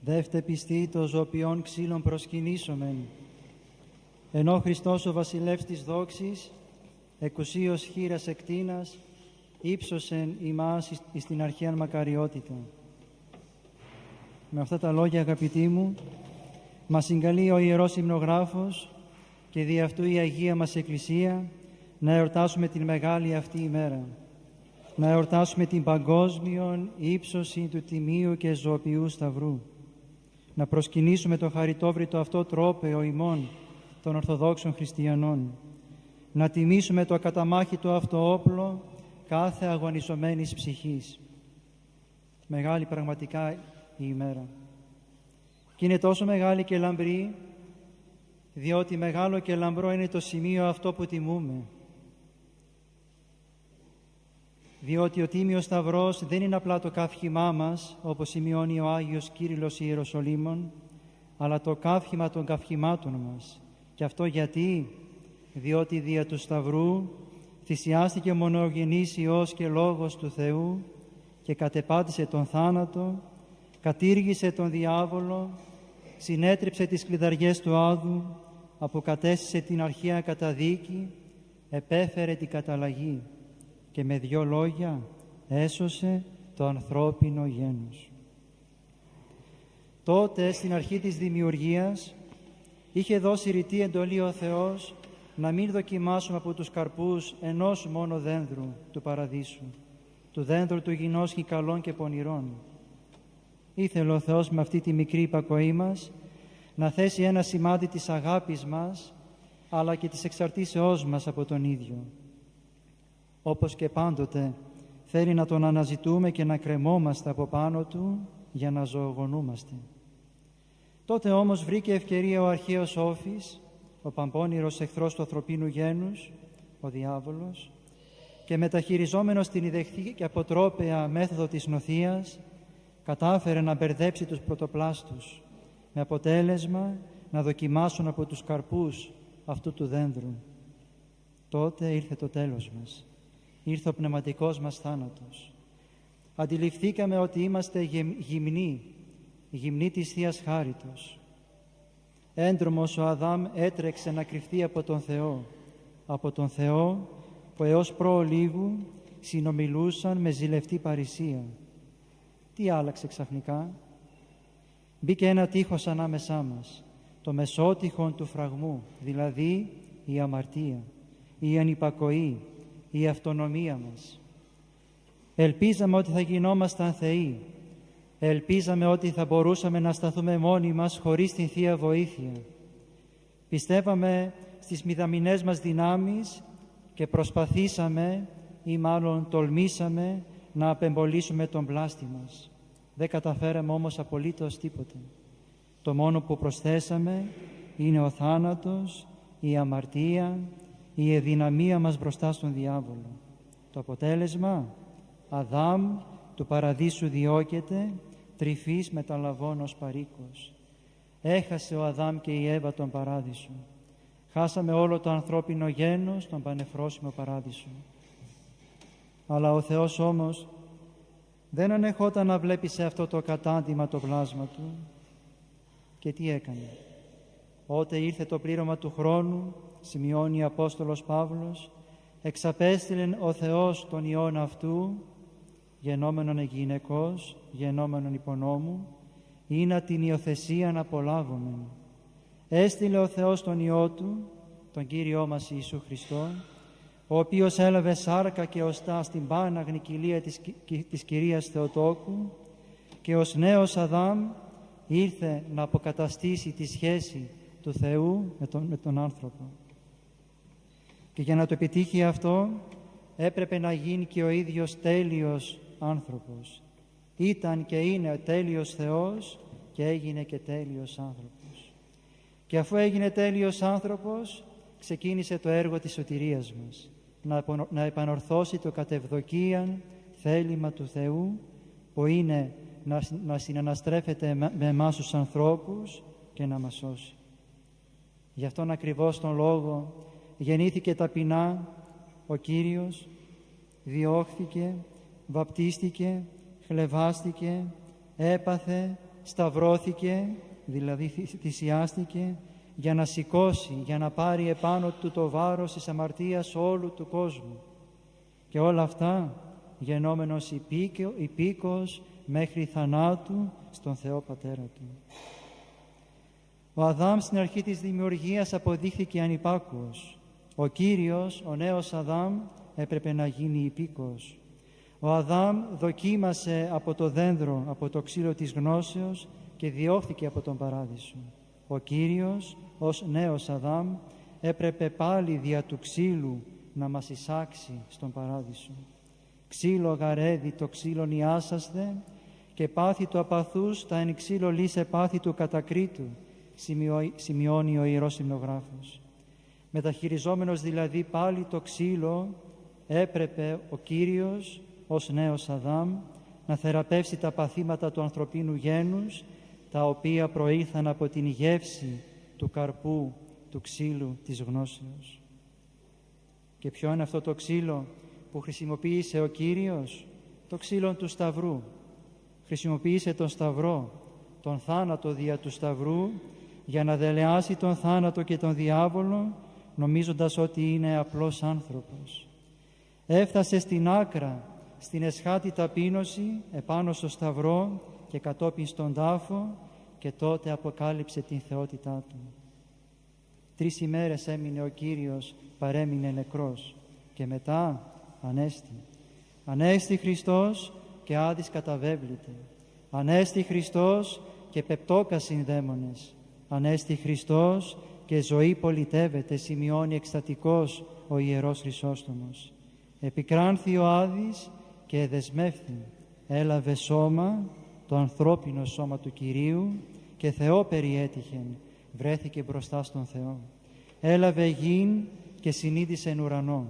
Δεύτε πιστοί το ζωοποιών ξύλων προσκυνήσομεν, ενώ Χριστός ο βασιλεύς της δόξης, εκουσίως χείρας εκτείνας, ύψωσεν ημάς εις την αρχαίαν μακαριότητα. Με αυτά τα λόγια, αγαπητοί μου, μας συγκαλεί ο Ιερός Υμνογράφος και δι' αυτού η Αγία μας Εκκλησία να εορτάσουμε την μεγάλη αυτή ημέρα, να εορτάσουμε την παγκόσμιον ύψωση του τιμίου και ζωοποιού σταυρού, να προσκυνήσουμε το χαριτόβριτο αυτό τρόπαιο ημών των Ορθοδόξων Χριστιανών, να τιμήσουμε το ακαταμάχητο αυτό όπλο κάθε αγωνιζομένης ψυχής. Μεγάλη πραγματικά η ημέρα. Και είναι τόσο μεγάλη και λαμπρή, διότι μεγάλο και λαμπρό είναι το σημείο αυτό που τιμούμε. Διότι ο Τίμιος Σταυρός δεν είναι απλά το καύχημά μας, όπως σημειώνει ο Άγιος Κύριλλος Ιεροσολύμων, αλλά το καύχημα των καυχημάτων μας. Και αυτό γιατί? Διότι δια του Σταυρού θυσιάστηκε ο μονογενής Υιός και Λόγος του Θεού και κατεπάτησε τον θάνατο, κατήργησε τον διάβολο, συνέτριψε τις κλειδαριές του άδου, αποκατέστησε την αρχαία καταδίκη, επέφερε την καταλλαγή και με δυο λόγια έσωσε το ανθρώπινο γένος. Τότε στην αρχή της δημιουργίας είχε δώσει ρητή εντολή ο Θεός να μην δοκιμάσουμε από τους καρπούς ενός μόνο δένδρου του παραδείσου, του δένδρου του γινώσχη καλών και πονηρών. Ήθελε ο Θεός με αυτή τη μικρή υπακοή μας να θέσει ένα σημάδι της αγάπης μας, αλλά και της εξαρτήσεώς μας από τον ίδιο. Όπως και πάντοτε θέλει να τον αναζητούμε και να κρεμόμαστε από πάνω του για να ζωογονούμαστε. Τότε όμως βρήκε ευκαιρία ο αρχαίος Όφης, ο παμπώνηρος εχθρός του ανθρωπίνου γένους, ο διάβολος, και μεταχειριζόμενος την ιδεχθή και αποτρόπαια μέθοδο της νοθείας, κατάφερε να μπερδέψει τους πρωτοπλάστους, με αποτέλεσμα να δοκιμάσουν από τους καρπούς αυτού του δένδρου. Τότε ήρθε το τέλος μας. Ήρθε ο πνευματικός μας θάνατος. Αντιληφθήκαμε ότι είμαστε γυμνοί της Θείας Χάριτος. Έντρομος ο Αδάμ έτρεξε να κρυφτεί από τον Θεό που έως προολίγου συνομιλούσαν με ζηλευτή παρησία. Τι άλλαξε ξαφνικά? Μπήκε ένα τείχος ανάμεσά μας, το μεσότυχον του φραγμού, δηλαδή η αμαρτία, η ανυπακοή, η αυτονομία μας. Ελπίζαμε ότι θα γινόμασταν θεοί. Ελπίζαμε ότι θα μπορούσαμε να σταθούμε μόνοι μας χωρίς την Θεία Βοήθεια. Πιστεύαμε στις μηδαμινές μας δυνάμεις και προσπαθήσαμε ή μάλλον τολμήσαμε να απεμπολίσουμε τον πλάστη μας. Δεν καταφέραμε όμως απολύτως τίποτε. Το μόνο που προσθέσαμε είναι ο θάνατος, η αμαρτία, η αδυναμία μας μπροστά στον διάβολο. Το αποτέλεσμα, Αδάμ του παραδείσου διώκεται, τρυφής μεταλαβών παροίκος. Έχασε ο Αδάμ και η Εύα τον παράδεισο. Χάσαμε όλο το ανθρώπινο γένος στον πανεφρόσιμο παράδεισο. Αλλά ο Θεός όμως δεν ανεχόταν να βλέπει σε αυτό το κατάντημα το πλάσμα Του. Και τι έκανε? Ότε ήρθε το πλήρωμα του χρόνου, σημειώνει ο Απόστολος Παύλος, εξαπέστειλεν ο Θεός τον Υιόν αυτού, γενόμενον γυναικός, γενόμενον υπονόμου, ή να την υιοθεσία να απολάβομεν. Έστειλε ο Θεός τον Υιό Του, τον Κύριό μας Ιησού Χριστό, ο οποίος έλαβε σάρκα και οστά στην πάναγνη κοιλία της Κυρίας Θεοτόκου και ως νέος Αδάμ ήρθε να αποκαταστήσει τη σχέση του Θεού με τον άνθρωπο. Και για να το επιτύχει αυτό έπρεπε να γίνει και ο ίδιος τέλειος άνθρωπος. Ήταν και είναι τέλειος Θεός και έγινε και τέλειος άνθρωπος. Και αφού έγινε τέλειος άνθρωπος, ξεκίνησε το έργο της σωτηρίας μας, να επανορθώσει το κατευδοκίαν θέλημα του Θεού, που είναι να συναναστρέφεται με εμάς τους ανθρώπους και να μας σώσει. Γι' αυτόν ακριβώς τον λόγο γεννήθηκε ταπεινά ο Κύριος, διώχθηκε, βαπτίστηκε, χλευάστηκε, έπαθε, σταυρώθηκε, δηλαδή θυσιάστηκε, για να σηκώσει, για να πάρει επάνω του το βάρος της αμαρτίας όλου του κόσμου. Και όλα αυτά γενόμενος υπήκος μέχρι θανάτου στον Θεό Πατέρα του. Ο Αδάμ στην αρχή της δημιουργίας αποδείχθηκε ανυπάκουος. Ο Κύριος, ο νέος Αδάμ, έπρεπε να γίνει υπήκος. Ο Αδάμ δοκίμασε από το δένδρο, από το ξύλο της γνώσεως και διώχθηκε από τον παράδεισο. Ο Κύριος, ως νέος Αδάμ, έπρεπε πάλι δια του ξύλου να μας εισάξει στον παράδεισο. Ξύλο γαρέδι το ξύλον ιάσασθε και πάθη του απαθούς τα εν ξύλο λύσε πάθη του κατακρίτου, σημειώνει ο Ιερός Υμνογράφος. Μεταχειριζόμενος δηλαδή πάλι το ξύλο, έπρεπε ο Κύριος ως νέος Αδάμ να θεραπεύσει τα παθήματα του ανθρωπίνου γένους, τα οποία προήλθαν από την γεύση του καρπού του ξύλου της γνώσεως. Και ποιο είναι αυτό το ξύλο που χρησιμοποίησε ο Κύριος? Το ξύλο του Σταυρού. Χρησιμοποίησε τον Σταυρό, τον θάνατο δια του Σταυρού, για να δελεάσει τον θάνατο και τον διάβολο, νομίζοντας ότι είναι απλός άνθρωπος. Έφτασε στην άκρα, στην εσχάτη ταπείνωση, επάνω στο Σταυρό και κατόπιν στον τάφο, και τότε αποκάλυψε την θεότητά του. 3 ημέρες έμεινε ο Κύριος, παρέμεινε νεκρός, και μετά ανέστη. Ανέστη Χριστός και άδης καταβέβλητε. Ανέστη Χριστός και πεπτόκασιν δαίμονες. Ανέστη Χριστός και ζωή πολιτεύεται, σημειώνει εκστατικός ο Ιερός Χρυσόστομος. Επικράνθη ο άδης και δεσμεύθη. Έλαβε σώμα, το ανθρώπινο σώμα του Κυρίου, και Θεό περιέτυχεν, βρέθηκε μπροστά στον Θεό. Έλαβε γην και συνείδησε εν ουρανό.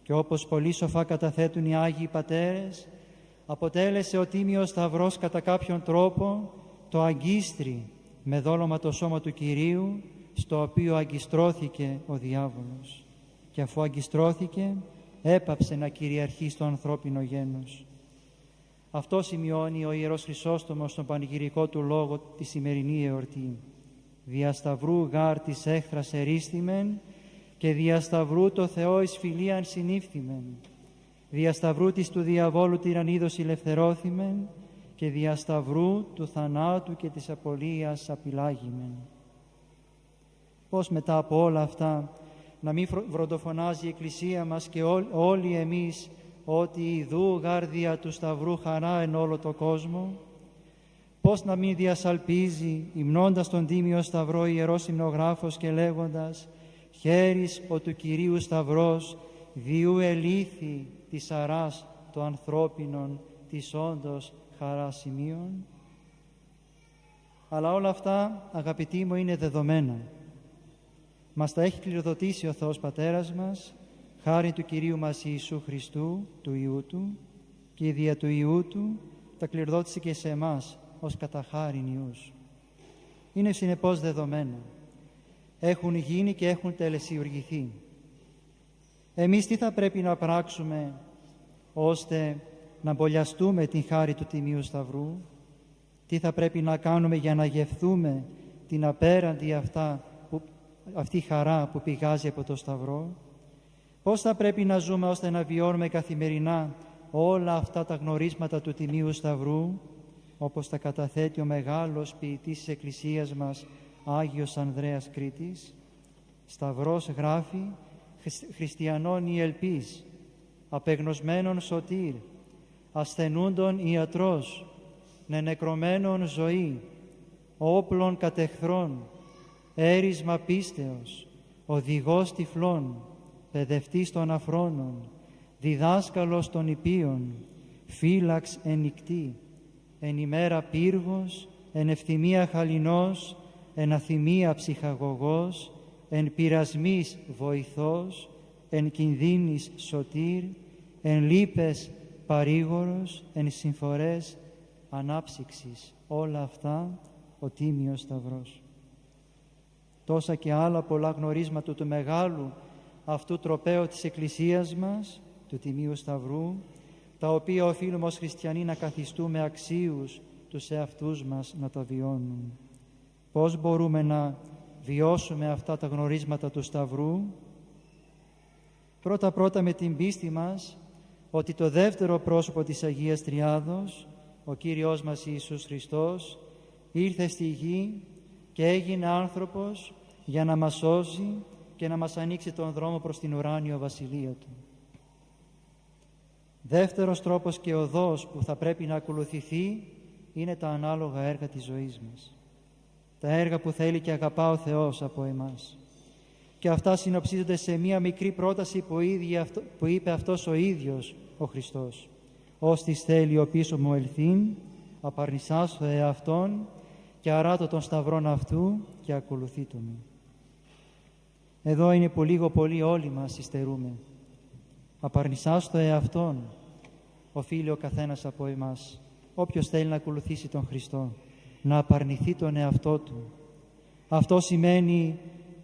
Και όπως πολύ σοφά καταθέτουν οι Άγιοι Πατέρες, αποτέλεσε ο Τίμιος Σταυρός κατά κάποιον τρόπο το αγκίστρι με δόλωμα το σώμα του Κυρίου, στο οποίο αγκιστρώθηκε ο διάβολος. Και αφού αγκιστρώθηκε, έπαψε να κυριαρχεί στο ανθρώπινο γένος. Αυτό σημειώνει ο Ιερός Χρυσόστομος στον πανηγυρικό του λόγο τη σημερινή εορτή. Δια σταυρού γάρ της έχθρας ερίστημεν και δια σταυρού το Θεό εις φιλίαν συνήφθημεν. Δια σταυρού της του διαβόλου τυραννίδος ελευθερώθημεν και δια σταυρού του θανάτου και της απολίας απειλάγημεν. Πώς μετά από όλα αυτά να μην βροντοφωνάζει η Εκκλησία μας και όλοι εμείς ότι ιδού γάρδια του Σταυρού χαρά εν όλο το κόσμο? Πώς να μην διασαλπίζει, υμνώντας τον Τίμιο Σταυρό, Ιερός Υμνογράφος και λέγοντας «Χέρις ο του Κυρίου Σταυρός, διού ελήθη της αράς το ανθρώπινον, της όντως χαρά σημείων». Αλλά όλα αυτά, αγαπητοί μου, είναι δεδομένα. Μας τα έχει κληροδοτήσει ο Θεός Πατέρας μας, χάρη του Κυρίου μας Ιησού Χριστού, του Υιού Του, και η δια του Υιού Του τα κληροδότησε και σε εμάς ως κατά χάριν Υιούς. Είναι συνεπώς δεδομένα. Έχουν γίνει και έχουν τελεσιουργηθεί. Εμείς τι θα πρέπει να πράξουμε ώστε να μπολιαστούμε την χάρη του Τιμίου Σταυρού? Τι θα πρέπει να κάνουμε για να γευθούμε την απέραντη αυτή χαρά που πηγάζει από το Σταυρό? Πώς θα πρέπει να ζούμε ώστε να βιώνουμε καθημερινά όλα αυτά τα γνωρίσματα του Τιμίου Σταυρού, όπως τα καταθέτει ο μεγάλος ποιητής της Εκκλησίας μας, Άγιος Ανδρέας Κρήτης? Σταυρός γράφει χριστιανών η ελπίς, απεγνωσμένων σωτήρ, ασθενούντων ιατρός, νενεκρωμένων ζωή, όπλων κατεχθρών, έρισμα πίστεως, οδηγός τυφλών, παιδευτής των αφρόνων, διδάσκαλος των υπείων, φύλαξ εν νυκτή, εν ημέρα πύργος, εν ευθυμία χαλινός, εν αθυμία ψυχαγωγός, εν πειρασμής βοηθός, εν κινδύνης σωτήρ, εν λύπες παρήγορος, εν συμφορές ανάψυξης. Όλα αυτά ο Τίμιος Σταυρός. Τόσα και άλλα πολλά γνωρίσματα του μεγάλου αυτού τροπαίου της Εκκλησίας μας, του Τιμίου Σταυρού, τα οποία οφείλουμε ως χριστιανοί να καθιστούμε αξίους τους εαυτούς μας να τα βιώνουν. Πώς μπορούμε να βιώσουμε αυτά τα γνωρίσματα του Σταυρού? Πρώτα-πρώτα με την πίστη μας ότι το δεύτερο πρόσωπο της Αγίας Τριάδος, ο Κύριος μας Ιησούς Χριστός, ήρθε στη γη και έγινε άνθρωπος για να μας σώσει και να μας ανοίξει τον δρόμο προς την ουράνιο βασιλεία Του. Δεύτερος τρόπος και οδός που θα πρέπει να ακολουθηθεί είναι τα ανάλογα έργα της ζωής μας. Τα έργα που θέλει και αγαπά ο Θεός από εμάς. Και αυτά συνοψίζονται σε μία μικρή πρόταση που είπε αυτός ο ίδιος ο Χριστός. «Ώστις θέλει ο πίσω μου ελθύν, απαρνησάς το εαυτόν και αράτω τον σταυρόν αυτού και ακολουθείτο με». Εδώ είναι που λίγο πολύ όλοι μας υστερούμε. Απαρνησάς το εαυτόν, οφείλει ο καθένας από εμάς. Όποιος θέλει να ακολουθήσει τον Χριστό, να απαρνηθεί τον εαυτό του. Αυτό σημαίνει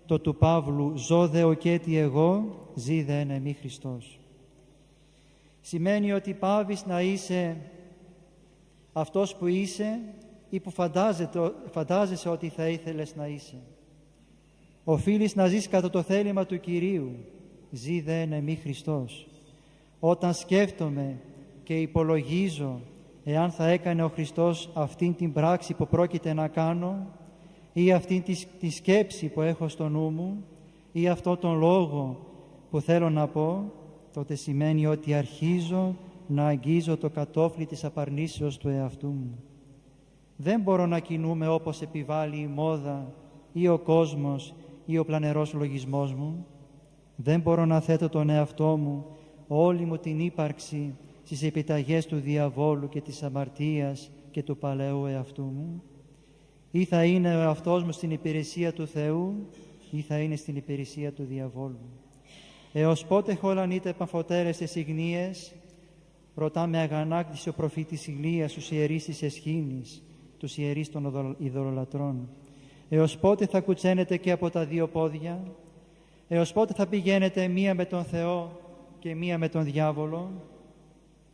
το του Παύλου «Ζω δε οκέτι εγώ, ζει δε εν εμεί Χριστός». Σημαίνει ότι πάβεις να είσαι αυτός που είσαι ή που φαντάζεσαι ότι θα ήθελες να είσαι. Οφείλεις να ζεις κατά το θέλημα του Κυρίου, ζει δε εν εμεί Χριστός. Όταν σκέφτομαι και υπολογίζω εάν θα έκανε ο Χριστός αυτήν την πράξη που πρόκειται να κάνω ή αυτήν τη σκέψη που έχω στο νου μου ή αυτόν τον λόγο που θέλω να πω, τότε σημαίνει ότι αρχίζω να αγγίζω το κατόφλι της απαρνήσεως του εαυτού μου. Δεν μπορώ να κινούμαι όπως επιβάλλει η μόδα ή ο κόσμος ή ο πλανερός λογισμός μου. Δεν μπορώ να θέτω τον εαυτό μου, όλη μου την ύπαρξη στις επιταγές του διαβόλου και της αμαρτίας και του παλαιού εαυτού μου. Ή θα είναι ο εαυτός μου στην υπηρεσία του Θεού ή θα είναι στην υπηρεσία του διαβόλου. Έως πότε χωλανείτε επαφωτέρες σε συγνίες, ρωτά με αγανάκτηση ο προφήτης Ηλίας στους ιερείς της Εσχήνης, τους ιερείς των ειδωλολατρών. Έως πότε θα κουτσένετε και από τα δύο πόδια? Έως πότε θα πηγαίνετε μία με τον Θεό και μία με τον διάβολο?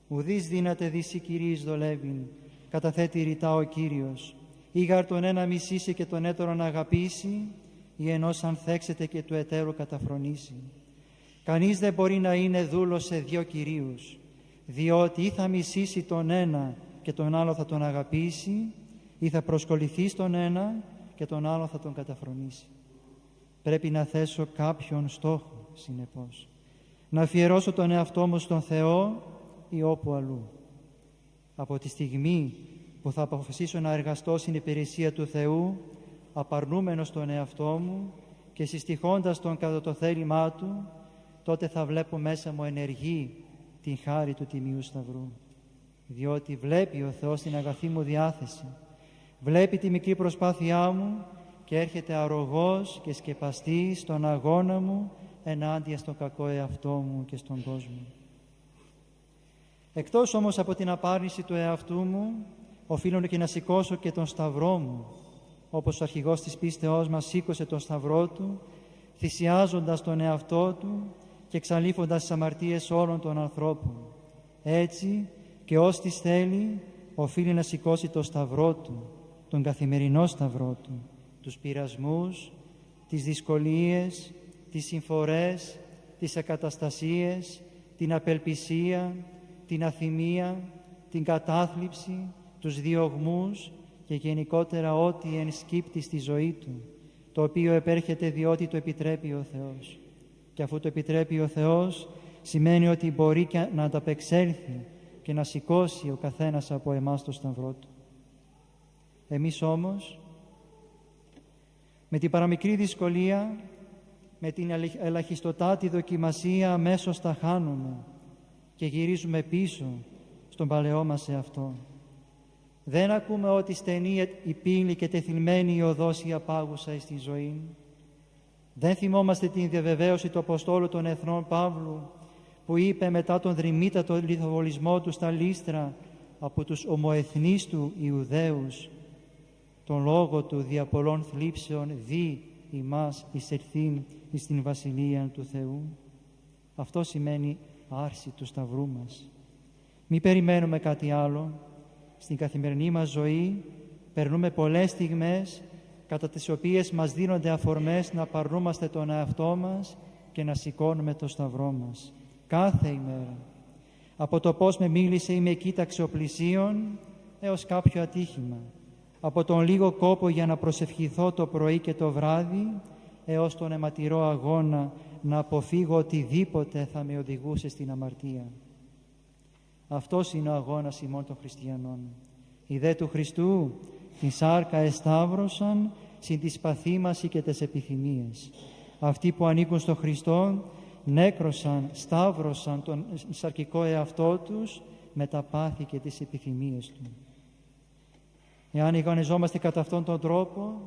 Ουδείς δύναται δυσί Κυρίης δολεύειν, καταθέτει ρητά ο Κύριος. Ήγαρ τον ένα μισήσει και τον έτερον αγαπήσει, ή ενός ανθέξετε και του εταίρου καταφρονήσει. Κανείς δεν μπορεί να είναι δούλος σε δύο κυρίους, διότι ή θα μισήσει τον ένα και τον άλλο θα τον αγαπήσει, ή θα προσκοληθεί στον ένα και τον άλλο θα τον καταφρονήσει. Πρέπει να θέσω κάποιον στόχο, συνεπώς. Να αφιερώσω τον εαυτό μου στον Θεό ή όπου αλλού. Από τη στιγμή που θα αποφασίσω να εργαστώ στην υπηρεσία του Θεού, απαρνούμενος τον εαυτό μου και συστοιχώντας τον κατά το θέλημά Του, τότε θα βλέπω μέσα μου ενεργή την χάρη του Τιμίου Σταυρού. Διότι βλέπει ο Θεός την αγαθή μου διάθεση, βλέπει τη μικρή προσπάθειά μου και έρχεται αρρωγός και σκεπαστής στον αγώνα μου ενάντια στον κακό εαυτό μου και στον κόσμο. Εκτός όμως από την απάρνηση του εαυτού μου, οφείλω και να σηκώσω και τον σταυρό μου, όπως ο αρχηγός της πίστεώς μας σήκωσε τον σταυρό του, θυσιάζοντας τον εαυτό του και εξαλείφοντας τις αμαρτίες όλων των ανθρώπων. Έτσι και όστις θέλει, οφείλει να σηκώσει τον σταυρό του, τον καθημερινό σταυρό του, τους πειρασμούς, τις δυσκολίες, τις συμφορές, τις ακαταστασίες, την απελπισία, την αθυμία, την κατάθλιψη, τους διωγμούς και γενικότερα ό,τι ενσκύπτει στη ζωή του, το οποίο επέρχεται διότι το επιτρέπει ο Θεός. Και αφού το επιτρέπει ο Θεός, σημαίνει ότι μπορεί και να ανταπεξέλθει και να σηκώσει ο καθένας από εμάς το σταυρό του. Εμείς όμως, με την παραμικρή δυσκολία, με την ελαχιστοτάτη δοκιμασία, αμέσως τα χάνουμε και γυρίζουμε πίσω στον παλαιό μας εαυτό. Δεν ακούμε ότι στενή η πύλη και τεθυλμένη η οδός η απάγουσα εις τη ζωή. Δεν θυμόμαστε την διαβεβαίωση του Αποστόλου των Εθνών Παύλου, που είπε μετά τον δρυμύτατο λιθοβολισμό του στα Λύστρα από τους ομοεθνείς του Ιουδαίους, τον λόγο του δια πολλών θλίψεων δι ημάς εισερθήν εις την Βασιλεία του Θεού. Αυτό σημαίνει άρση του σταυρού μας. Μη περιμένουμε κάτι άλλο. στην καθημερινή μας ζωή περνούμε πολλές στιγμές κατά τις οποίες μας δίνονται αφορμές να απαρνούμαστε τον εαυτό μας και να σηκώνουμε το σταυρό μας. Κάθε ημέρα. Από το πώς με μίλησε ή με κοίταξε ο πλησίον έως κάποιο ατύχημα. Από τον λίγο κόπο για να προσευχηθώ το πρωί και το βράδυ έως τον αιματηρό αγώνα να αποφύγω οτιδήποτε θα με οδηγούσε στην αμαρτία. Αυτός είναι ο αγώνας ημών των χριστιανών. Οι δε του Χριστού την σάρκα εσταύρωσαν συν τη παθήμαση και τις επιθυμίες. Αυτοί που ανήκουν στο Χριστό νέκρωσαν, σταύρωσαν τον σαρκικό εαυτό τους με τα πάθη και τις επιθυμίες του. Εάν αγωνιζόμαστε κατά αυτόν τον τρόπο,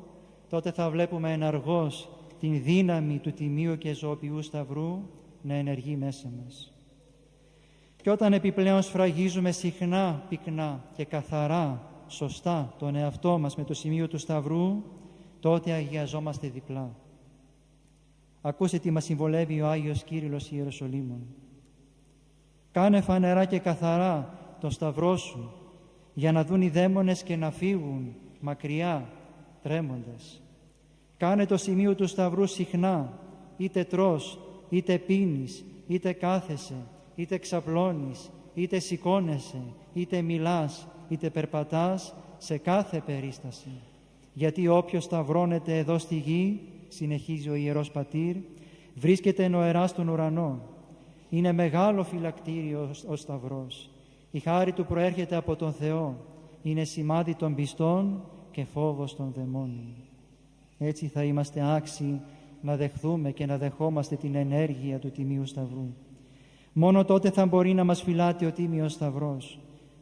τότε θα βλέπουμε εναργώς την δύναμη του τιμίου και ζωοποιού σταυρού να ενεργεί μέσα μας. Και όταν επιπλέον σφραγίζουμε συχνά, πυκνά και καθαρά, σωστά τον εαυτό μας με το σημείο του σταυρού, τότε αγιαζόμαστε διπλά. Ακούστε τι μας συμβολεύει ο Άγιος Κύριλλος Ιεροσολύμων. Κάνε φανερά και καθαρά το σταυρό σου, για να δουν οι δαίμονες και να φύγουν μακριά, τρέμοντας. Κάνε το σημείο του σταυρού συχνά, είτε τρως, είτε πίνεις, είτε κάθεσαι, είτε ξαπλώνεις, είτε σηκώνεσαι, είτε μιλάς, είτε περπατάς, σε κάθε περίσταση. Γιατί όποιος σταυρώνεται εδώ στη γη, συνεχίζει ο Ιερός Πατήρ, βρίσκεται νοερά στον ουρανό. Είναι μεγάλο φυλακτήριο ο σταυρός. Η χάρη του προέρχεται από τον Θεό. Είναι σημάδι των πιστών και φόβος των δαιμόνων. Έτσι θα είμαστε άξιοι να δεχθούμε και να δεχόμαστε την ενέργεια του Τιμίου Σταυρού. Μόνο τότε θα μπορεί να μας φυλάτει ο Τίμιος Σταυρός.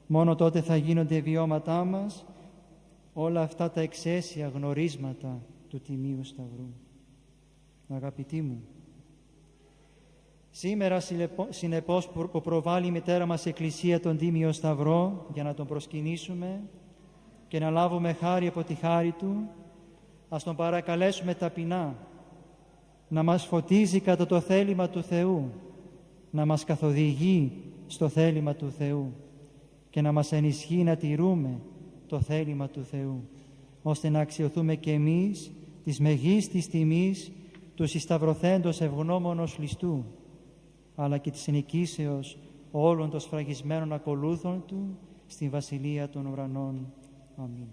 Μόνο τότε θα γίνονται βιώματά μας όλα αυτά τα εξαίσια γνωρίσματα του Τιμίου Σταυρού. Αγαπητοί μου, σήμερα συνεπώς που προβάλλει η μητέρα μας Εκκλησία τον Τίμιο Σταυρό για να τον προσκυνήσουμε και να λάβουμε χάρη από τη χάρη Του, ας τον παρακαλέσουμε ταπεινά να μας φωτίζει κατά το θέλημα του Θεού, να μας καθοδηγεί στο θέλημα του Θεού και να μας ενισχύει να τηρούμε το θέλημα του Θεού, ώστε να αξιωθούμε και εμείς της μεγίστης τιμής του συσταυρωθέντος ευγνώμονος ληστού, αλλά και της ενοικήσεως όλων των σφραγισμένων ακολούθων Του στην Βασιλεία των Ουρανών. Αμήν.